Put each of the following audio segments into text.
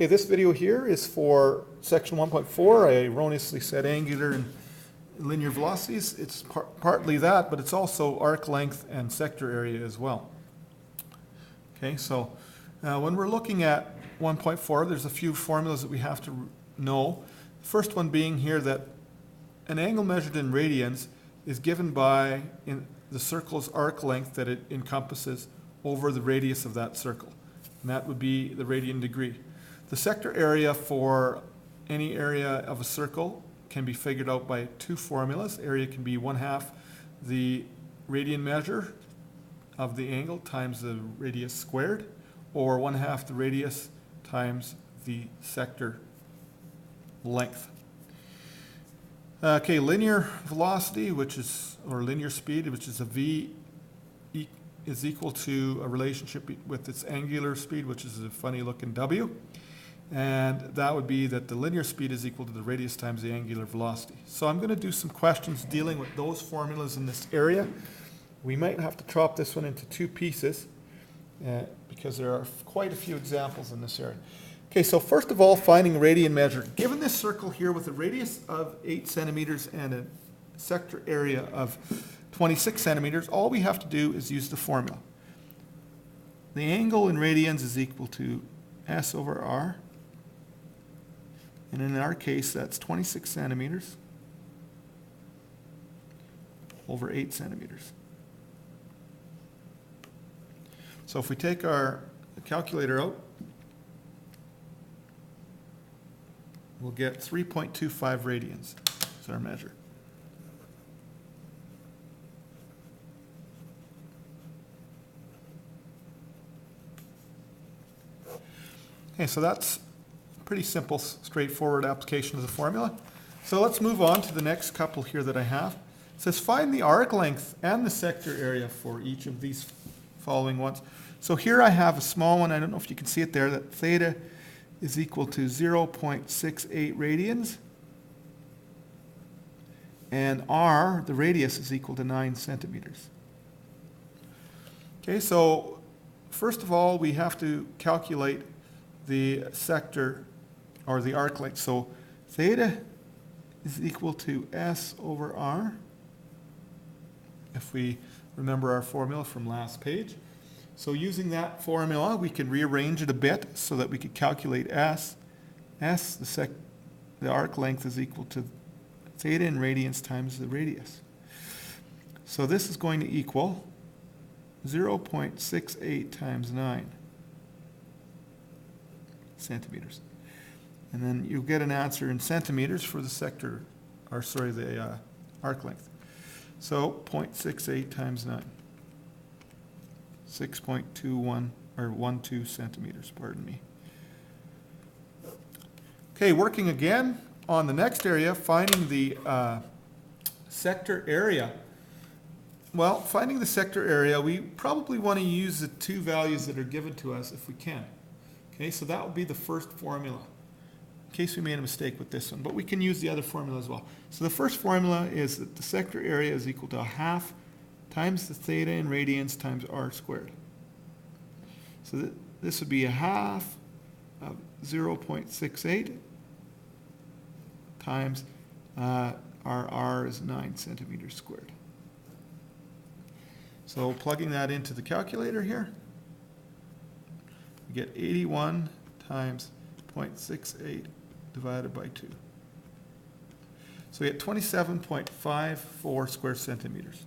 Okay, this video here is for section 1.4. I erroneously said angular and linear velocities. It's partly that, but it's also arc length and sector area as well. Okay, so when we're looking at 1.4, there's a few formulas that we have to know. The first one being here that an angle measured in radians is given by the circle's arc length that it encompasses over the radius of that circle. And that would be the radian degree. The sector area for any area of a circle can be figured out by two formulas. Area can be 1/2 the radian measure of the angle times the radius squared, or 1/2 the radius times the sector length. Okay, linear velocity, or linear speed, which is a v, is equal to a relationship with its angular speed, which is a funny looking w. And that would be that the linear speed is equal to the radius times the angular velocity. So I'm going to do some questions dealing with those formulas in this area. We might have to chop this one into two pieces because there are quite a few examples in this area. Okay, so first of all, finding radian measure. Given this circle here with a radius of 8 centimeters and a sector area of 26 centimeters, all we have to do is use the formula. The angle in radians is equal to S over R. And in our case, that's 26 centimeters over 8 centimeters. So if we take our calculator out, we'll get 3.25 radians as our measure. Okay, so that's pretty simple, straightforward application of the formula. So let's move on to the next couple here that I have. It says find the arc length and the sector area for each of these following ones. So here I have a small one, I don't know if you can see it there, that theta is equal to 0.68 radians. And R, the radius, is equal to 9 centimeters. Okay, so first of all, we have to calculate the sector or the arc length. So theta is equal to S over R, if we remember our formula from last page. So using that formula, we can rearrange it a bit so that we could calculate S. S, the arc length, is equal to theta in radians times the radius. So this is going to equal 0.68 times 9 centimeters. And then you'll get an answer in centimeters for the sector, the arc length. So 0.68 times 9. 6.21 or 12 centimeters, pardon me. Okay, working again on the next area, finding the sector area. Well, finding the sector area, we probably want to use the two values that are given to us if we can. Okay, so that would be the first formula, in case we made a mistake with this one, but we can use the other formula as well. So the first formula is that the sector area is equal to 1/2 times the theta in radians times R squared. So this would be 1/2 of 0.68 times our R is 9 centimeters squared. So plugging that into the calculator here, we get 81 times 0.68 divided by 2. So we get 27.54 square centimeters.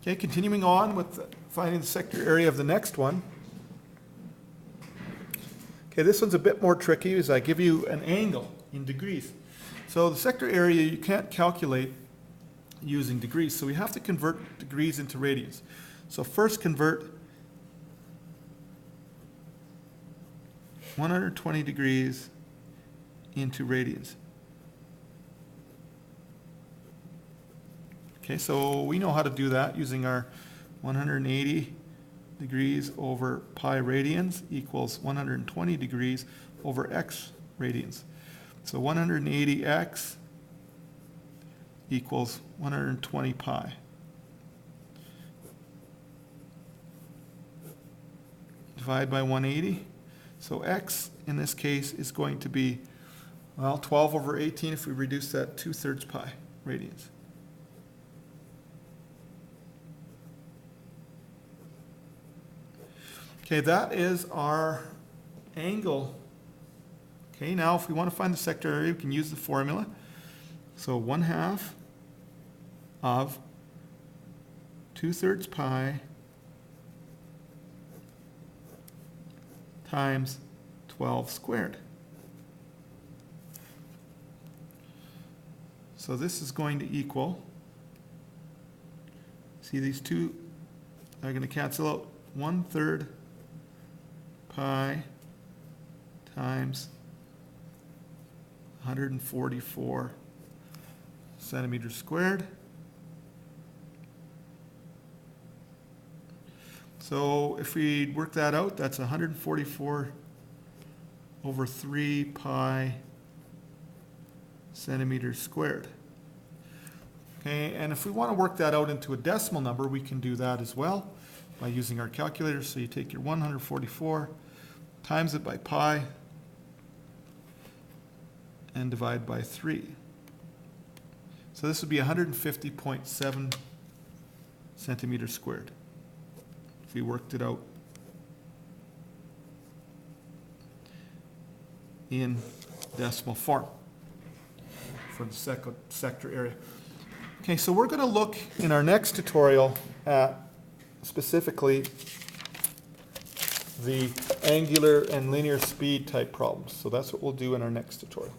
Okay, continuing on with finding the sector area of the next one. Okay, this one's a bit more tricky as I give you an angle in degrees. So the sector area you can't calculate using degrees, so we have to convert degrees into radians. So first convert 120 degrees into radians. Okay, so we know how to do that using our 180 degrees over pi radians equals 120 degrees over x radians. So 180x equals 120 pi. divide by 180. So x in this case is going to be, well, 12 over 18 if we reduce that 2/3 pi radians. Okay, that is our angle. Okay, now if we want to find the sector area, we can use the formula. So 1/2 of 2/3 pi times 12 squared. So this is going to equal, see these two are going to cancel out, 1/3 pi times 144 centimeters squared. So if we work that out, that's 144 over 3 pi centimeters squared. Okay, and if we want to work that out into a decimal number, we can do that as well by using our calculator. So you take your 144, times it by pi, and divide by 3. So this would be 150.7 centimeters squared if we worked it out in decimal form for the sector area. Okay, so we're going to look in our next tutorial at specifically the angular and linear speed type problems. So that's what we'll do in our next tutorial.